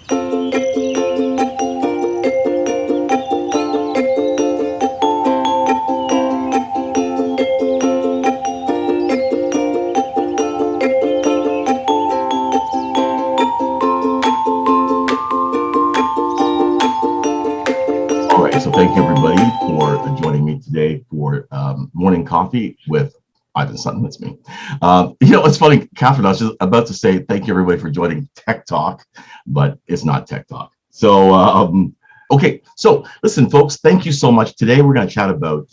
So thank you, everybody, for joining me today for Morning Coffee with Ivan Sutton. That's me. It's funny, Catherine, I was just about to say thank you, everybody, for joining Tech Talk, but it's not Tech Talk. So, okay. So listen, folks, thank you so much. Today, we're going to chat about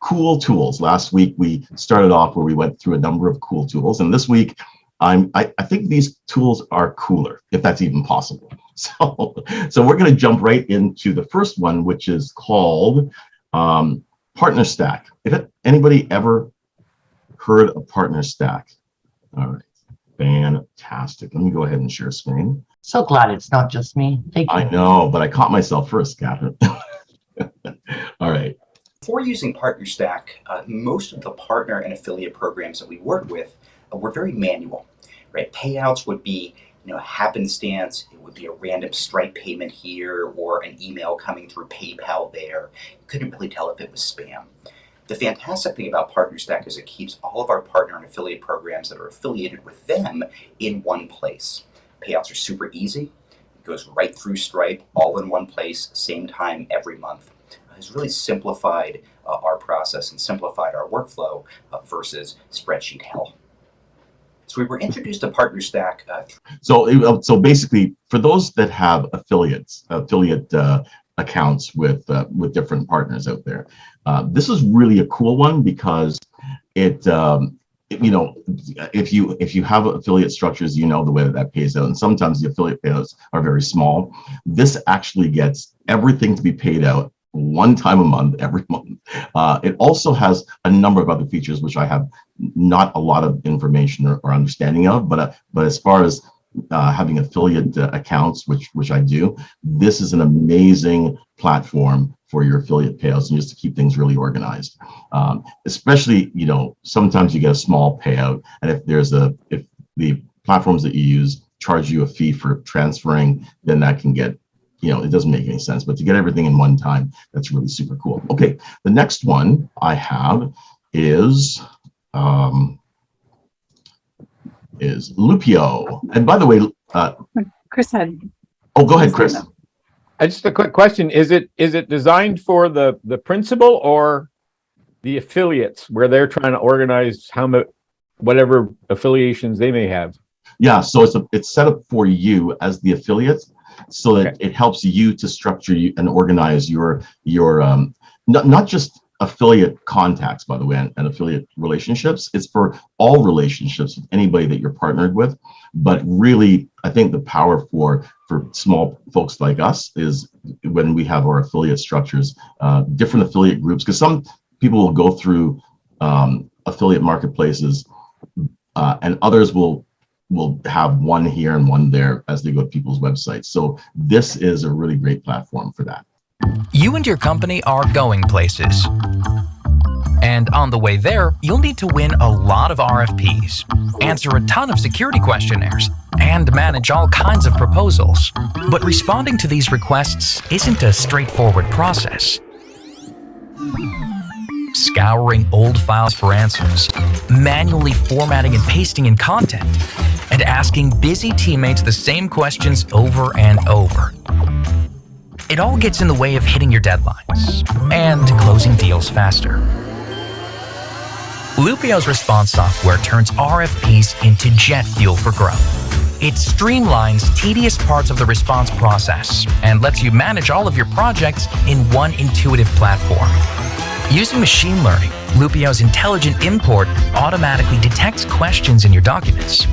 cool tools. Last week, we started off where we went through a number of cool tools. And this week, I think these tools are cooler, if that's even possible. So we're going to jump right into the first one, which is called PartnerStack. If anybody ever heard of PartnerStack? All right, fantastic. Let me go ahead and share screen. So glad it's not just me. Thank you. I know, but I caught myself first, Catherine. All right. Before using PartnerStack, most of the partner and affiliate programs that we worked with were very manual, right? Payouts would be happenstance. It would be a random Stripe payment here or an email coming through PayPal there. You couldn't really tell if it was spam. The fantastic thing about PartnerStack is it keeps all of our partner and affiliate programs that are affiliated with them in one place. Payouts are super easy. It goes right through Stripe, all in one place, same time every month. It's really simplified our process and simplified our workflow versus spreadsheet hell. So we were introduced to PartnerStack. So basically, for those that have affiliate accounts with different partners out there, this is really a cool one because if you have affiliate structures, the way that pays out, and sometimes the affiliate payouts are very small. This actually gets everything to be paid out one time a month, every month. It also has a number of other features which I have not a lot of information or understanding of, but as far as having affiliate accounts, which I do, this is an amazing platform for your affiliate payouts and just to keep things really organized. Especially, sometimes you get a small payout, and if the platforms that you use charge you a fee for transferring, then that can get it doesn't make any sense, but to get everything in one time, that's really super cool. Okay, the next one I have is Loopio. And by the way, Chris had. Oh, go ahead, Chris. Just a quick question: is it designed for the principal or the affiliates, where they're trying to organize whatever affiliations they may have? Yeah, so it's set up for you as the affiliates, so that it helps you to structure and organize your not just affiliate contacts, by the way, and affiliate relationships. It's for all relationships with anybody that you're partnered with. But really, I think the power for small folks like us is when we have our affiliate structures, different affiliate groups, because some people will go through affiliate marketplaces and others will have one here and one there as they go to people's websites. So this is a really great platform for that. You and your company are going places. And on the way there, you'll need to win a lot of RFPs, answer a ton of security questionnaires, and manage all kinds of proposals. But responding to these requests isn't a straightforward process. Scouring old files for answers, manually formatting and pasting in content, and asking busy teammates the same questions over and over. It all gets in the way of hitting your deadlines and closing deals faster. Loopio's response software turns RFPs into jet fuel for growth. It streamlines tedious parts of the response process and lets you manage all of your projects in one intuitive platform. Using machine learning, Loopio's intelligent import automatically detects questions in your documents.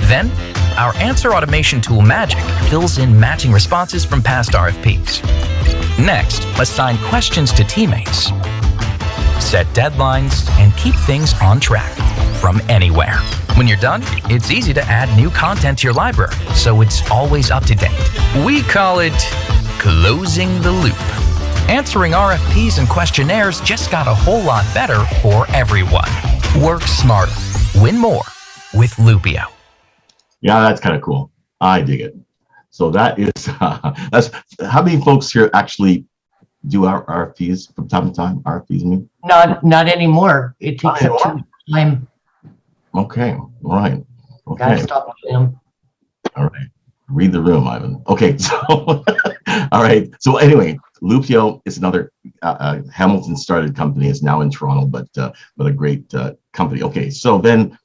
Then, our answer automation tool Magic fills in matching responses from past RFPs. Next, assign questions to teammates. Set deadlines and keep things on track from anywhere. When you're done, it's easy to add new content to your library, so it's always up to date. We call it closing the loop. Answering RFPs and questionnaires just got a whole lot better for everyone. Work smarter, win more with Loopio. Yeah, that's kind of cool. I dig it. So that is that's how many folks here actually do our RFPs from time to time. RFPs, I mean. Not anymore. It takes Not up too much time. Okay, all right. Gotta Okay, stop them. all right. Read the room, Ivan. Okay, so all right. So anyway, Loopio is another Hamilton started company. It's now in Toronto, but a great company. Okay, so then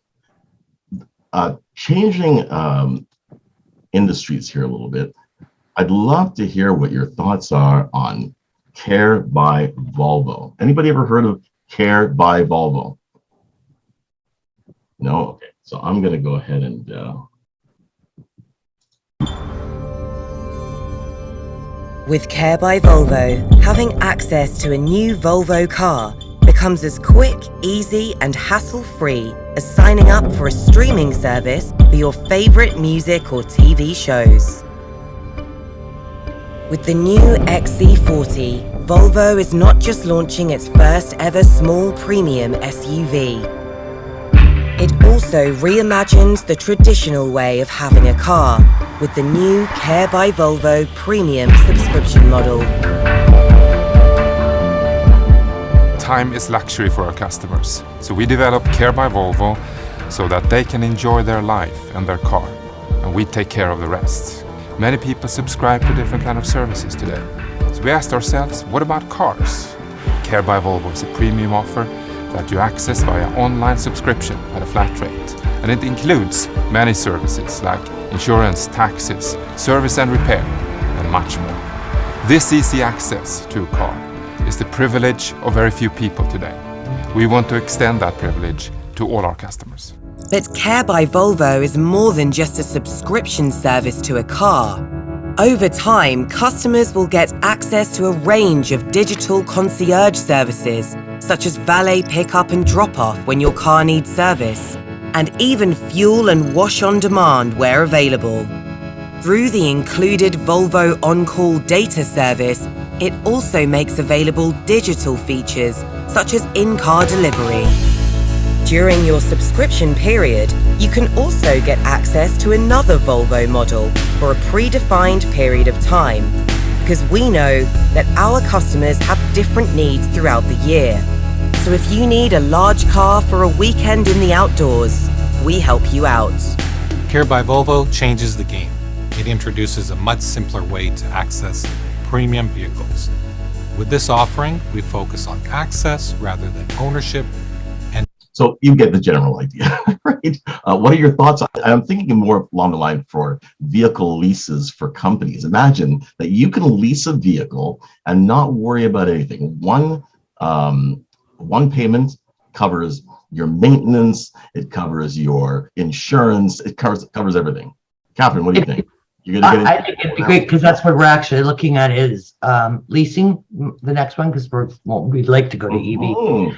changing industries here a little bit. I'd love to hear what your thoughts are on Care by Volvo. Anybody ever heard of Care by Volvo? No? Okay, so I'm going to go ahead and With Care by Volvo, having access to a new Volvo car becomes as quick, easy, and hassle-free as signing up for a streaming service for your favorite music or TV shows. With the new XC40, Volvo is not just launching its first ever small premium SUV. It also reimagines the traditional way of having a car with the new Care by Volvo premium subscription model. Time is luxury for our customers, so we develop Care by Volvo so that they can enjoy their life and their car, and we take care of the rest. Many people subscribe to different kind of services today, so we asked ourselves, what about cars? Care by Volvo is a premium offer that you access via online subscription at a flat rate, and it includes many services like insurance, taxes, service and repair, and much more. This easy access to a car is the privilege of very few people today. We want to extend that privilege to all our customers. But Care by Volvo is more than just a subscription service to a car. Over time, customers will get access to a range of digital concierge services, such as valet pickup and drop-off when your car needs service, and even fuel and wash on demand where available. Through the included Volvo On-Call data service, it also makes available digital features such as in-car delivery. During your subscription period, you can also get access to another Volvo model for a predefined period of time, because we know that our customers have different needs throughout the year. So if you need a large car for a weekend in the outdoors, we help you out. Care by Volvo changes the game. It introduces a much simpler way to access premium vehicles. With this offering, we focus on access rather than ownership. So you get the general idea, right? What are your thoughts? I'm thinking more along the line for vehicle leases for companies. Imagine that you can lease a vehicle and not worry about anything. One payment covers your maintenance, it covers your insurance, it covers everything. Catherine, what do you think? You're gonna get I think it'd be great because that's what we're actually looking at is leasing the next one because we'd like to go to EV.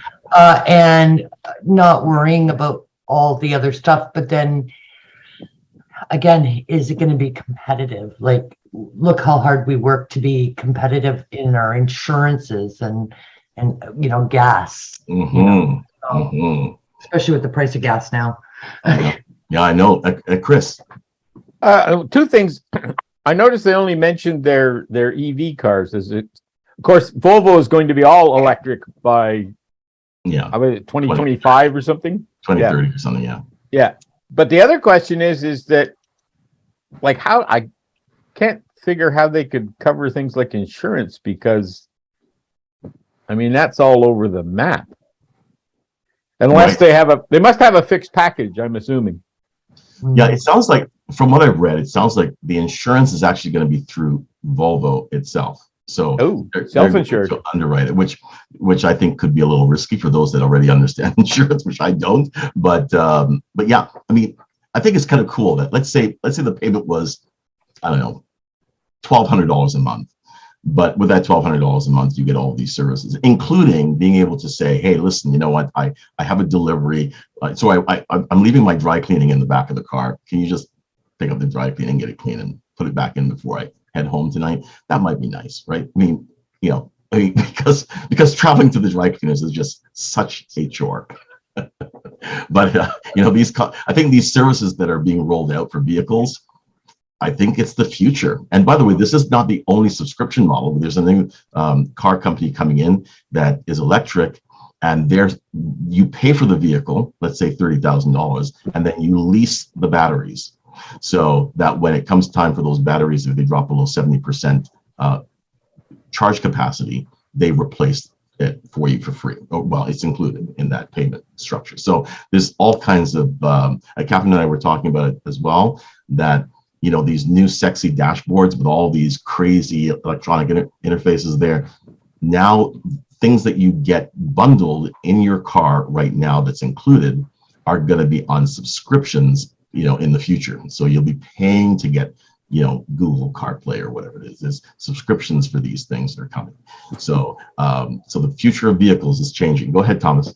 And not worrying about all the other stuff. But then again, is it going to be competitive? Like, look how hard we work to be competitive in our insurances and gas, especially with the price of gas now. Yeah, I know. Chris. Two things. I noticed they only mentioned their EV cars. Of course, Volvo is going to be all electric by 2025 or something, 2030 or something. Yeah. But the other question is that, like, how I can't figure how they could cover things like insurance, because I mean that's all over the map. Unless they must have a fixed package, I'm assuming. Yeah, it sounds like, from what I've read, it sounds like the insurance is actually going to be through Volvo itself. So self-insured to underwrite it, which I think could be a little risky for those that already understand insurance, which I don't. But yeah, I mean, I think it's kind of cool that let's say the payment was, I don't know, $1,200 a month. But with that $1,200 a month, you get all of these services, including being able to say, hey, listen, you know what? I have a delivery. So I'm leaving my dry cleaning in the back of the car. Can you just pick up the dry cleaning, get it clean, and put it back in before I head home tonight? That might be nice, right? I mean, because traveling to the dry cleaners is just such a chore. But I think these services that are being rolled out for vehicles, I think it's the future. And by the way, this is not the only subscription model. There's a new car company coming in that is electric, and you pay for the vehicle, let's say $30,000, and then you lease the batteries. So that when it comes time for those batteries, if they drop below 70% charge capacity, they replace it for you for free. Oh, well, it's included in that payment structure. So there's all kinds of, Catherine and I were talking about it as well, that these new sexy dashboards with all these crazy electronic interfaces there. Now, things that you get bundled in your car right now that's included are going to be on subscriptions, in the future. So you'll be paying to get, Google CarPlay or whatever it is. There's subscriptions for these things that are coming. So, so the future of vehicles is changing. Go ahead, Thomas.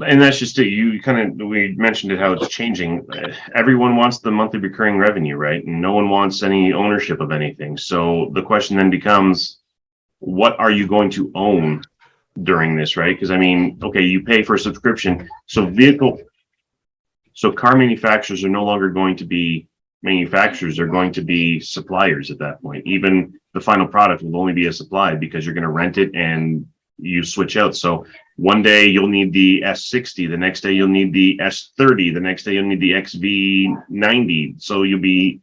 And that's just it. We mentioned it, how it's changing. Everyone wants the monthly recurring revenue, right? And no one wants any ownership of anything. So the question then becomes, what are you going to own during this, right? Because okay, you pay for a subscription. So car manufacturers are no longer going to be manufacturers, they're going to be suppliers at that point. Even the final product will only be a supply because you're going to rent it and you switch out. So one day you'll need the S60, the next day you'll need the S30, the next day you'll need the XV90. So you'll be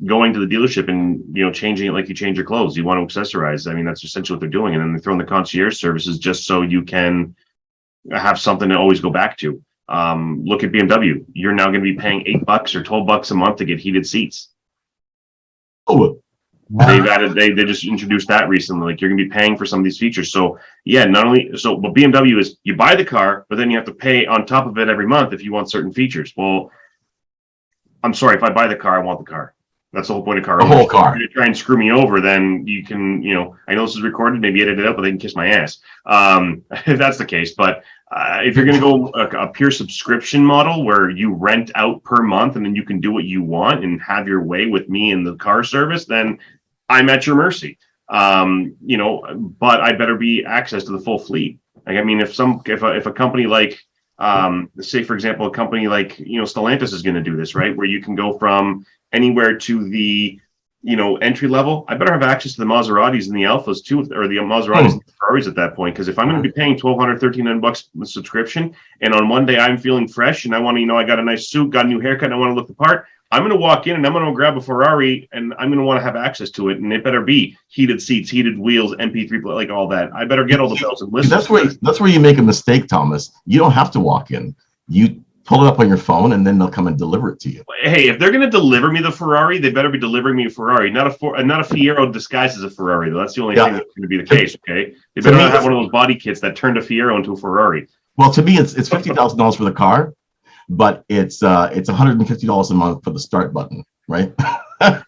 going to the dealership and changing it like you change your clothes. You want to accessorize. That's essentially what they're doing. And then they throw in the concierge services just so you can have something to always go back to. Look at BMW. You're now going to be paying $8 or $12 a month to get heated seats. Oh, they just introduced that recently. Like, you're going to be paying for some of these features. So yeah, but BMW is, you buy the car, but then you have to pay on top of it every month if you want certain features. Well, I'm sorry, if I buy the car, I want the car. That's the whole point of car. The whole car. If you're trying to screw me over, then you can, I know this is recorded, maybe edit it out, but they can kiss my ass. If that's the case. But if you're going to go a pure subscription model where you rent out per month and then you can do what you want and have your way with me in the car service, then I'm at your mercy. But I better be access to the full fleet. Like, if a company like, say for example, a company like, Stellantis is going to do this, right? Where you can go from anywhere to the, entry level. I better have access to the Maseratis and the Alphas too, or the Maseratis and the Ferraris at that point. Because if I'm going to be paying $1,200, $1,300 subscription, and on one day I'm feeling fresh and I want to, I got a nice suit, got a new haircut, and I want to look the part, I'm going to walk in and I'm going to grab a Ferrari and I'm going to want to have access to it. And it better be heated seats, heated wheels, MP3, like all that. I better get all the bells and whistles. That's where you make a mistake, Thomas. You don't have to walk in. You pull it up on your phone and then they'll come and deliver it to you. Hey, if they're going to deliver me the Ferrari, they better be delivering me a Ferrari, not a Fiero disguised as a Ferrari, though. That's the only thing that's going to be the case, okay? They better not have one of those body kits that turned a Fiero into a Ferrari. Well, to me, it's $50,000 for the car, but it's $150 a month for the start button, right?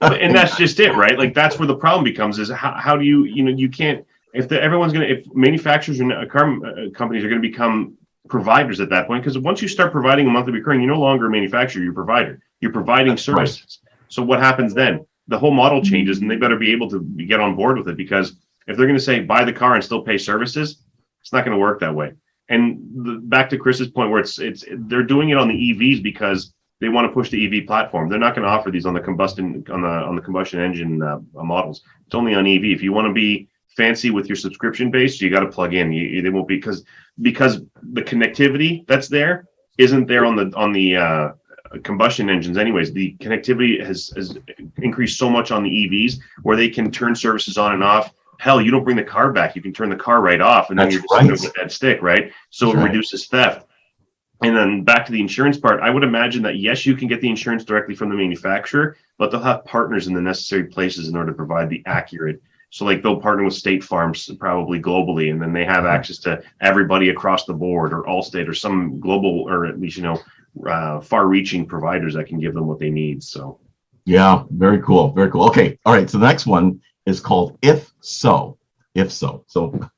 And that's just it, right? Like, that's where the problem becomes, is how do you can't, if manufacturers and car companies are going to become providers at that point, because once you start providing a monthly recurring, you're no longer a manufacturer, you're a provider. You're providing services. Right. So what happens then? The whole model changes, and they better be able to get on board with it, because if they're going to say buy the car and still pay services, it's not going to work that way. And back to Chris's point, where they're doing it on the EVs because they want to push the EV platform. They're not going to offer these on the combustion engine models. It's only on EV. If you want to be fancy with your subscription base, you got to plug in. They won't be, because the connectivity that's there isn't there on the combustion engines anyways. The connectivity has increased so much on the EVs where they can turn services on and off. Hell, you don't bring the car back, you can turn the car right off, and then you're just going to get that stick, right? So it reduces theft. And then back to the insurance part, I would imagine that yes, you can get the insurance directly from the manufacturer, but they'll have partners in the necessary places in order to provide the accurate. So like, they'll partner with State Farms probably globally, and then they have access to everybody across the board, or Allstate, or some global, or at least, far-reaching providers that can give them what they need. So yeah, very cool. Very cool. Okay. All right. So the next one is called If So. So,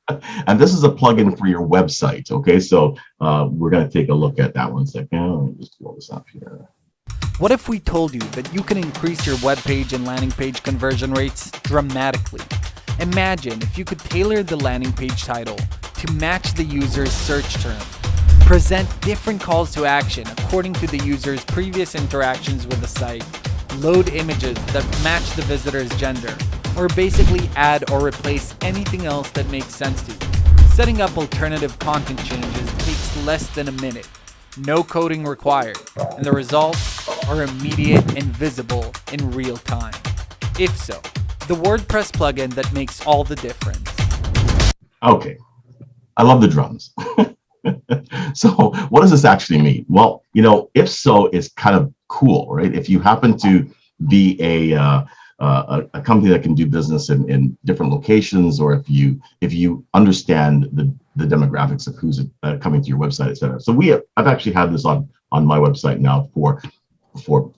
and this is a plugin for your website. Okay. So we're going to take a look at that one second. Let me just pull this up here. What if we told you that you can increase your web page and landing page conversion rates dramatically? Imagine if you could tailor the landing page title to match the user's search term, present different calls to action according to the user's previous interactions with the site, load images that match the visitor's gender, or basically add or replace anything else that makes sense to you. Setting up alternative content changes takes less than a minute. No coding required, and the results are immediate and visible in real time. If so, the WordPress plugin that makes all the difference. Okay, I love the drums. So what does this actually mean? Well, if so is kind of cool, right? If you happen to be a company that can do business in different locations, or if you understand the demographics of who's coming to your website, etc. So I've actually had this on my website now for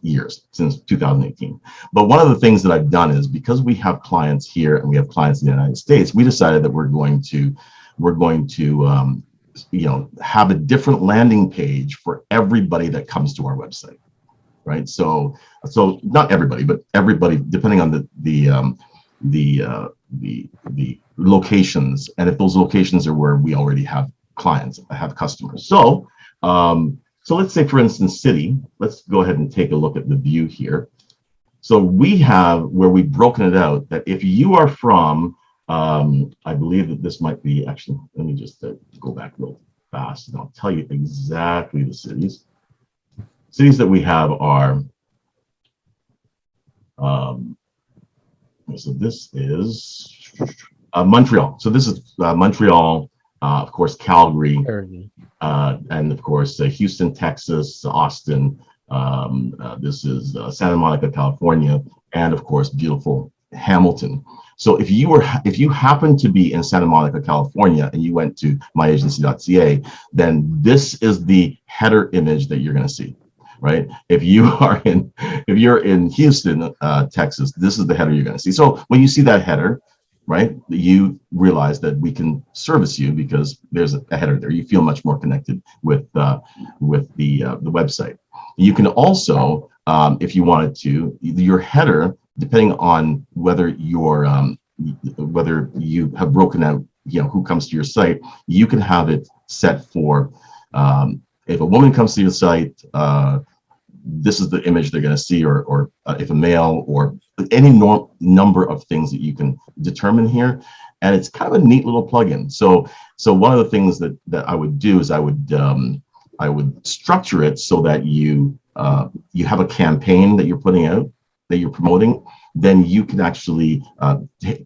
years, since 2018. But one of the things that I've done is, because we have clients here and we have clients in the United States, we decided that we're going to have a different landing page for everybody that comes to our website, right? So not everybody, but everybody, depending on the locations, and if those locations are where we already have clients, have customers. So let's say, for instance, city. Let's go ahead and take a look at the view here. So we have where we've broken it out that if you are from, I believe that this might be, actually, let me just go back real fast and I'll tell you exactly the cities. Cities that we have are, so this is Montreal. So this is Montreal, of course, Calgary, and of course, Houston, Texas, Austin. This is Santa Monica, California, and of course, beautiful Hamilton. So if you happen to be in Santa Monica, California, and you went to myagency.ca, then this is the header image that you're going to see, right? If you're in Houston, Texas, this is the header you're going to see. So when you see that header, right, you realize that we can service you because there's a header there. You feel much more connected with the website. You can also, if you wanted to, your header, depending on whether you have broken out, who comes to your site, you can have it set for, if a woman comes to your site, this is the image they're going to see, or if a male, or any number of things that you can determine here. And it's kind of a neat little plugin. So one of the things that I would do is I would structure it so that you have a campaign that you're putting out, that you're promoting. Then you can actually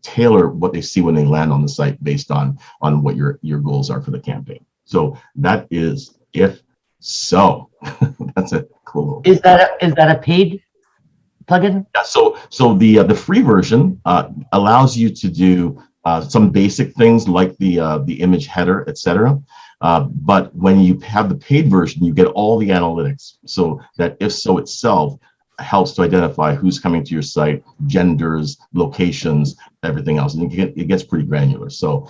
tailor what they see when they land on the site based on what your goals are for the campaign. So that is if so. That's a cool. Is that a paid plugin? Yeah. So the free version allows you to do some basic things like the image header, etc. But when you have the paid version, you get all the analytics. So that if so itself helps to identify who's coming to your site, genders, locations, everything else, and it gets pretty granular. So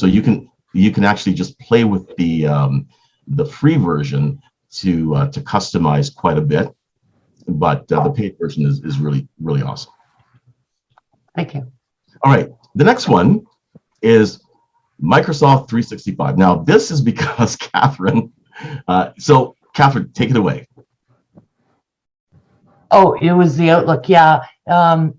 you can actually just play with the free version to customize quite a bit, but the paid version is really, really awesome. Thank you. All right, the next one is Microsoft 365. Now this is because Catherine. So Catherine, take it away. Oh, it was the Outlook. Yeah. I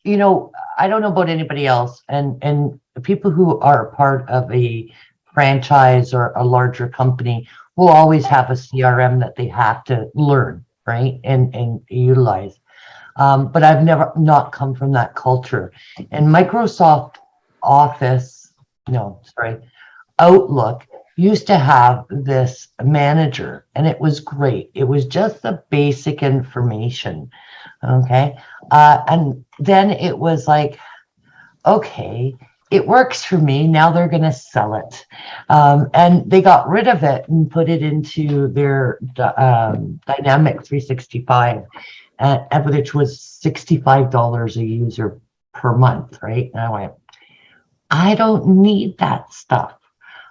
don't know about anybody else, and people who are part of a franchise or a larger company will always have a CRM that they have to learn, right, and utilize. But I've never not come from that culture. And Microsoft Outlook used to have this manager, and it was great. It was just the basic information, okay? And then it was like, okay, it works for me. Now they're going to sell it. And they got rid of it and put it into their Dynamic 365, which was $65 a user per month, right? And I went, I don't need that stuff.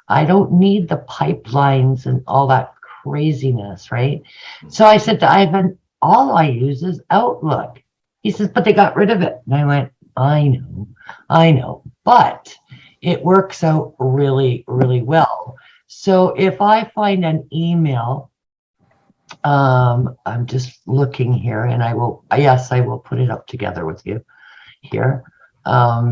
I don't need the pipelines and all that craziness, right? So I said to Ivan, all I use is Outlook. He says, but they got rid of it. And I went, I know, but it works out really, really well. So if I find an email I'm just looking here and I will put it up together with you here. Oh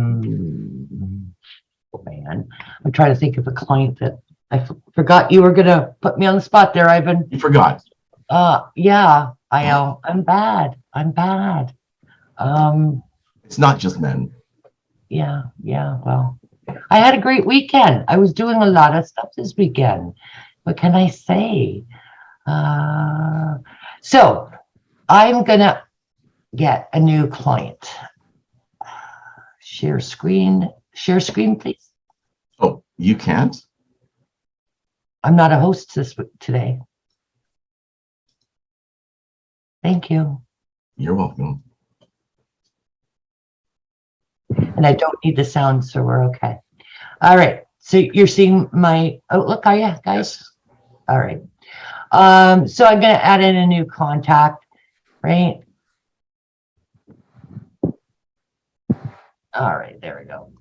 man, I'm trying to think of a client that I forgot you were gonna put me on the spot there, Ivan. You forgot. Yeah, I am. I'm bad. It's not just men. Yeah, well, I had a great weekend. I was doing a lot of stuff this weekend. What can I say? So I'm gonna get a new client. Share screen, please. Oh, you can't? I'm not a host today. Thank you. You're welcome. And I don't need the sound, so we're okay. All right. So you're seeing my Outlook, are you guys? All right. So I'm going to add in a new contact, right? All right, there we go.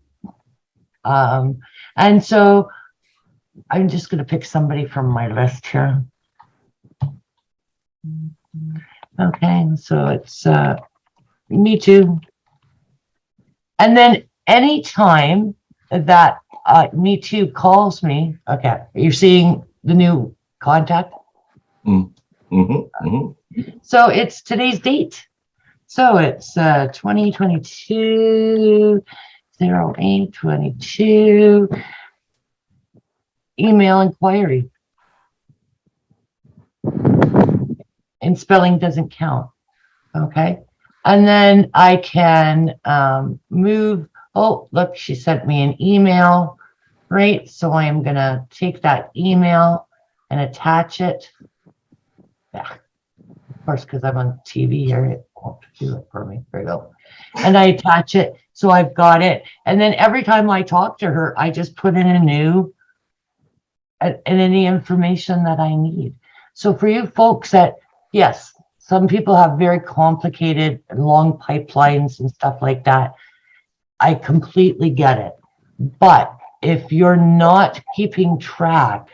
And so I'm just going to pick somebody from my list here. Okay, so it's me too. And then anytime that me too calls me, okay, you're seeing the new contact. So it's today's date. So it's 2022 0822 email inquiry. And spelling doesn't count. Okay. And then I can move. Oh, look, she sent me an email, right? So I am going to take that email and attach it. Yeah. Of course, because I'm on TV here, it won't do it for me. There you go. And I attach it. So I've got it. And then every time I talk to her, I just put in a new and any information that I need. So for you folks that, yes, some people have very complicated and long pipelines and stuff like that. I completely get it. But if you're not keeping track,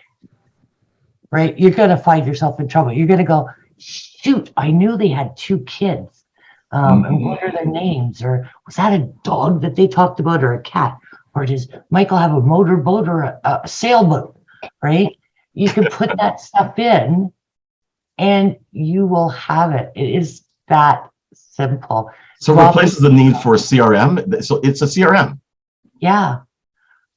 right, you're going to find yourself in trouble. You're going to go, shoot, I knew they had 2 kids. And what are their names? Or was that a dog that they talked about, or a cat? Or does Michael have a motorboat or a sailboat, right? You can put that stuff in and you will have it. It is that simple. So it replaces the need for CRM. So it's a CRM. Yeah.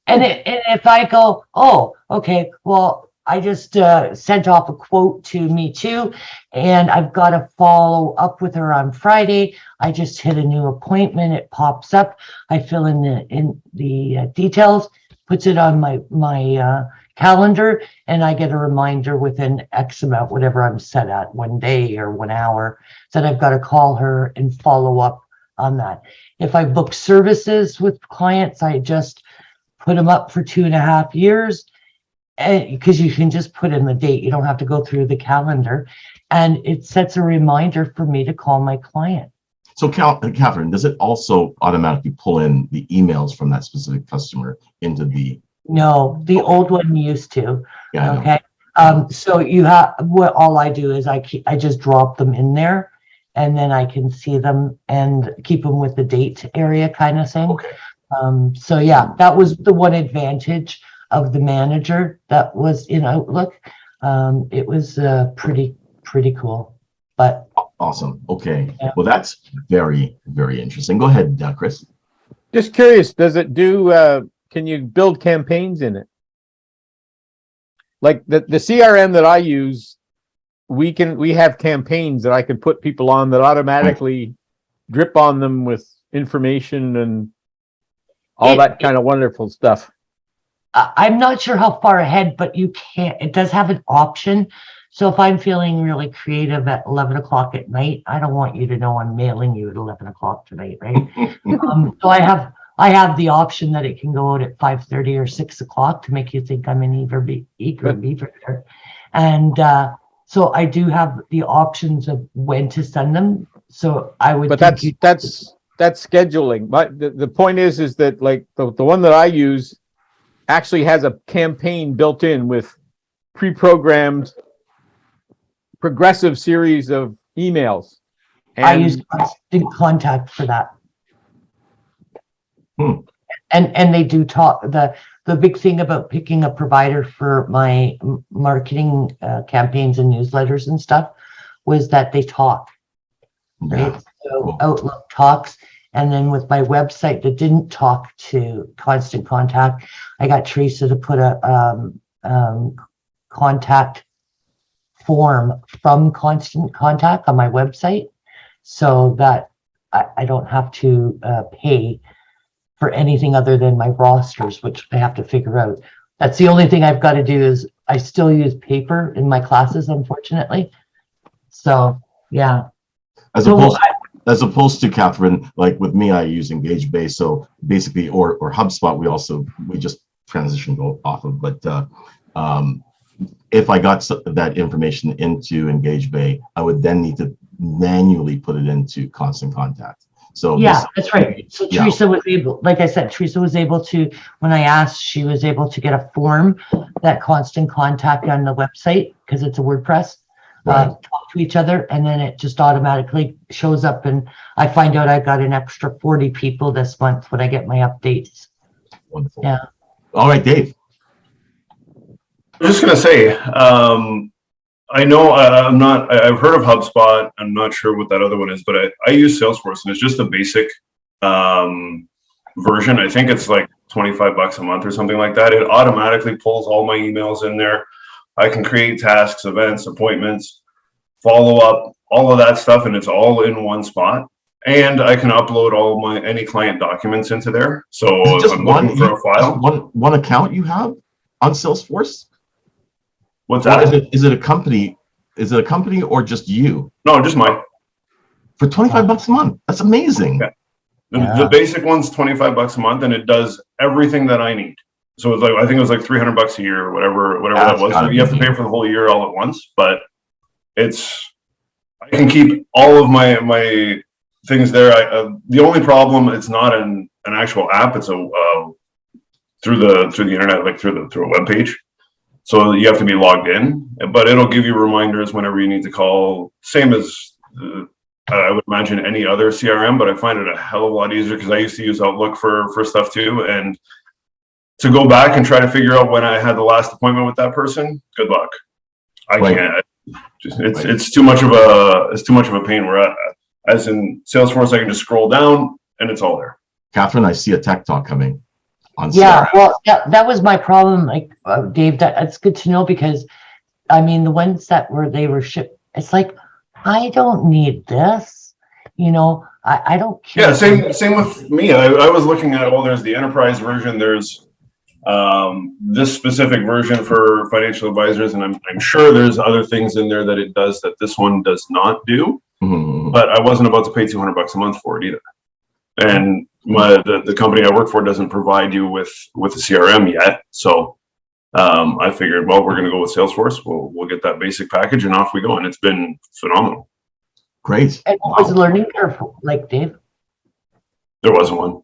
And if I go, oh, okay, well, I just sent off a quote to me too, and I've got to follow up with her on Friday. I just hit a new appointment. It pops up. I fill in the details, puts it on my calendar, and I get a reminder within X amount, whatever I'm set at, 1 day or 1 hour, that I've got to call her and follow up on that. If I book services with clients, I just put them up for 2.5 years, because you can just put in the date. You don't have to go through the calendar, and it sets a reminder for me to call my client. So Catherine, does it also automatically pull in the emails from that specific customer into the? No, the old one used to. Yeah. Okay. So you have, what all I do is I just drop them in there, and then I can see them and keep them with the date area kind of thing. Okay. So yeah, that was the one advantage of the manager that was in Outlook. It was pretty cool. But Awesome. Okay. Yeah. Well, that's very, very interesting. Go ahead, Chris. Just curious, does it do, can you build campaigns in it? Like the CRM that I use, we have campaigns that I can put people on that automatically drip on them with information and all that kind of wonderful stuff. I'm not sure how far ahead, but you can't, it does have an option. So if I'm feeling really creative at 11 o'clock at night, I don't want you to know I'm mailing you at 11 o'clock tonight, right? So I have the option that it can go out at 5:30 or 6 o'clock to make you think I'm an eager beaver. And so I do have the options of when to send them. So I would. But that's scheduling. But the point is that like the one that I use actually has a campaign built in with pre-programmed progressive series of emails. I use Constant Contact for that. And they do talk. The big thing about picking a provider for my marketing campaigns and newsletters and stuff was that they talk. Right. So Outlook talks. And then with my website that didn't talk to Constant Contact, I got Teresa to put a contact form from Constant Contact on my website so that I don't have to pay for anything other than my rosters, which I have to figure out. That's the only thing I've got to do is I still use paper in my classes, unfortunately. So, yeah. As opposed to Catherine, like with me, I use EngageBase. So basically, or HubSpot, we just transitioned off of. But if I got that information into EngageBase, I would then need to manually put it into Constant Contact. So yeah, that's right. So Teresa was able, like I said, Teresa was able to, when I asked, she was able to get a form that Constant Contact on the website, because it's a WordPress, talk to each other, and then it just automatically shows up, and I find out I got an extra 40 people this month when I get my updates. Wonderful. Yeah. All right, Dave. I'm just gonna say, I know I've heard of HubSpot. I'm not sure what that other one is, but I use Salesforce, and it's just a basic version. I think it's like $25 a month or something like that. It automatically pulls all my emails in there. I can create tasks, events, appointments, follow up, all of that stuff, and it's all in one spot. And I can upload all my any client documents into there. So if I'm looking for a file, one account you have on Salesforce. What's that? Is it a company? Is it a company or just you? No, just mine. For $25 a month. That's amazing. Okay. The basic one's $25 a month, and it does everything that I need. So it's like, I think it was like $300 a year or whatever that was. So you have to pay for the whole year all at once, but I can keep all of my things there. The only problem, it's not an actual app. It's a through the internet, like through a web page. So you have to be logged in, but it'll give you reminders whenever you need to call. Same as I would imagine any other CRM, but I find it a hell of a lot easier because I used to use Outlook for stuff too. And to go back and try to figure out when I had the last appointment with that person, good luck. I can't. It's too much of a pain. Where as in Salesforce, I can just scroll down and it's all there. Catherine, I see a tech talk coming. Yeah, well, that was my problem, like Dave. That's good to know, because I mean the ones that they were shipped, it's like I don't need this, I don't care. Yeah, same with me. I was looking at, well, there's the enterprise version, there's this specific version for financial advisors, and I'm sure there's other things in there that it does that this one does not do. Mm-hmm. But I wasn't about to pay $200 a month for it either. And the company I work for doesn't provide you with a CRM yet. So I figured, well, we're going to go with Salesforce. We'll get that basic package and off we go. And it's been phenomenal. Great. And what was the learning curve like, Dave? There wasn't one.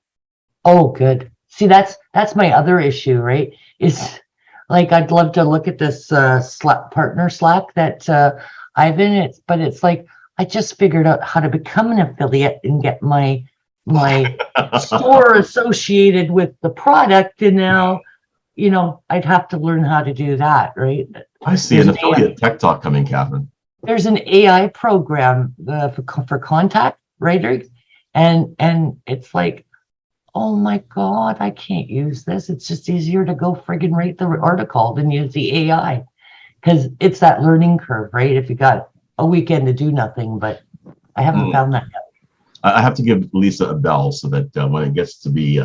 Oh, good. See, that's my other issue, right? Is like, I'd love to look at this PartnerStack that I've in, but it's like, I just figured out how to become an affiliate and get my store associated with the product, and now I'd have to learn how to do that, right? I see an affiliate tech talk coming, Catherine. There's an AI program for contact writers, and it's like, oh my god, I can't use this. It's just easier to go friggin' write the article than use the AI, because it's that learning curve, right? If you got a weekend to do nothing, but I haven't found that yet. I have to give Lisa a bell so that when it gets to be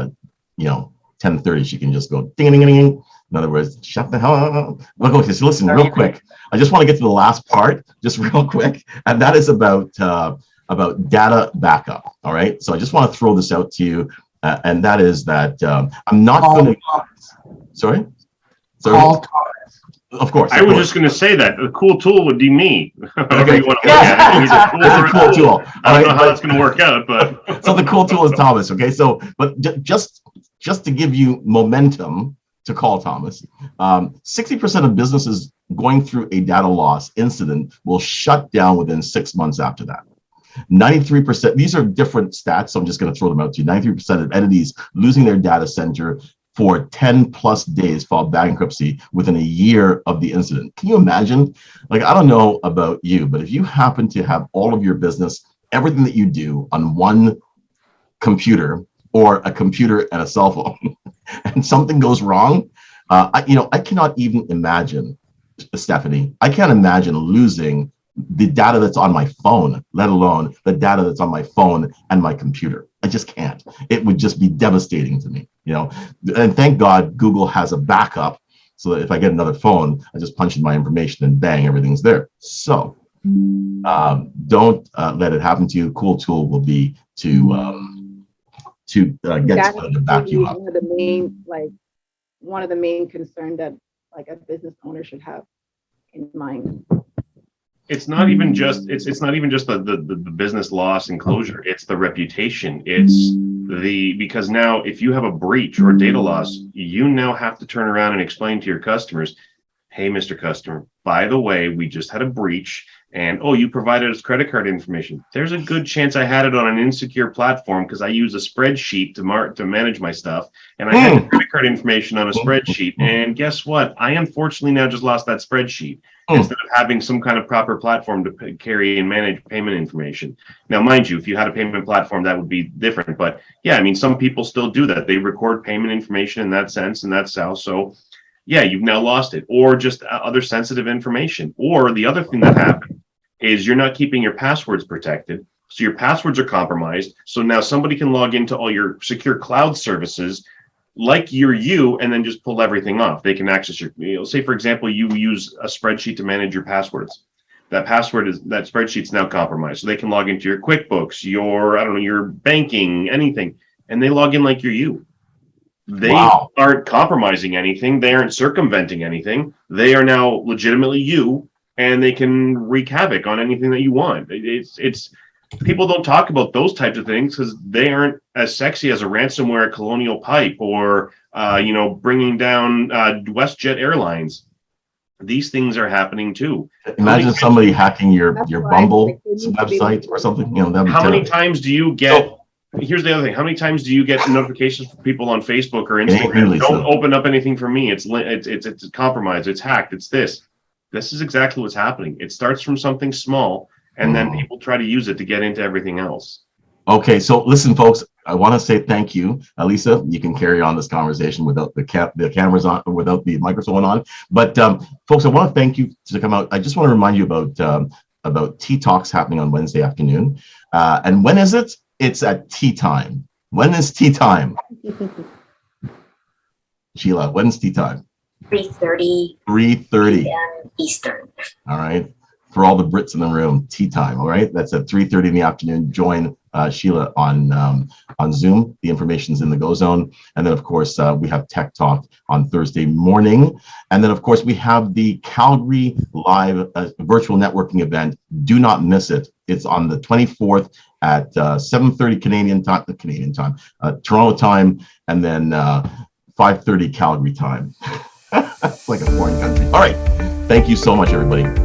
10:30, she can just go ding ding ding ding. In other words, shut the hell up. Okay, so listen, real quick. I just want to get to the last part, just real quick, and that is about data backup. All right, so I just want to throw this out to you, and that is that I'm not going to. Sorry. Of course. I was just going to say that the cool tool would be me. Okay. You want to look at it. It's a cool tool. I don't know how that's going to work out, but so the cool tool is Thomas. Okay, so but just to give you momentum, to call Thomas. 60% of businesses going through a data loss incident will shut down within 6 months after that. 93%, these are different stats, so I'm just going to throw them out to you. 93% of entities losing their data center for 10 plus days filed bankruptcy within a year of the incident. Can you imagine? Like, I don't know about you, but if you happen to have all of your business, everything that you do on one computer or a computer and a cell phone, and something goes wrong, I cannot even imagine, Stephanie, I can't imagine losing the data that's on my phone, let alone the data that's on my phone and my computer. I just can't. It would just be devastating to me, and thank God Google has a backup so that if I get another phone, I just punch in my information and bang, everything's there. So don't let it happen to you. Cool tool will be to get somebody to back you up. One of the main concern that like a business owner should have in mind. It's not even just the business loss and closure. It's the reputation. Because now if you have a breach or data loss, you now have to turn around and explain to your customers, hey, Mr. Customer, by the way, we just had a breach and you provided us credit card information. There's a good chance I had it on an insecure platform because I use a spreadsheet to manage my stuff. And I had the credit card information on a spreadsheet. And guess what? I unfortunately now just lost that spreadsheet instead of having some kind of proper platform to carry and manage payment information. Now, mind you, if you had a payment platform, that would be different. But yeah, I mean, some people still do that. They record payment information in that sense, and that's how. So yeah, you've now lost it, or just other sensitive information. Or the other thing that happened is you're not keeping your passwords protected. So your passwords are compromised. So now somebody can log into all your secure cloud services like you and then just pull everything off. They can access your, say for example, you use a spreadsheet to manage your passwords. That spreadsheet's now compromised. So they can log into your QuickBooks, your banking, anything, and they log in like you're you. They aren't compromising anything. They aren't circumventing anything. They are now legitimately you, and they can wreak havoc on anything that you want. It's people don't talk about those types of things because they aren't as sexy as a ransomware Colonial Pipe or bringing down WestJet Airlines. These things are happening too. Imagine somebody hacking your Bumble website or something. How many times do you get? Here's the other thing. How many times do you get notifications from people on Facebook or Instagram? Don't open up anything from me. It's compromised. It's hacked. It's this. This is exactly what's happening. It starts from something small, and then people try to use it to get into everything else. Okay, so listen, folks. I want to say thank you, Lisa. You can carry on this conversation without the cameras on, without the microphone on. But folks, I want to thank you to come out. I just want to remind you about Tea Talks happening on Wednesday afternoon. And when is it? It's at tea time. When is tea time? Sheila, when's tea time? 3:30. 3:30 p.m. Eastern. All right. For all the Brits in the room, tea time. All right. That's at 3:30 in the afternoon. Join Sheila on Zoom. The information's in the Go Zone. And then, of course, we have Tech Talk on Thursday morning. And then, of course, we have the Calgary Live virtual networking event. Do not miss it. It's on the 24th at 7:30 Canadian time, Toronto time, and then 5:30 Calgary time. It's like a foreign country. All right. Thank you so much, everybody.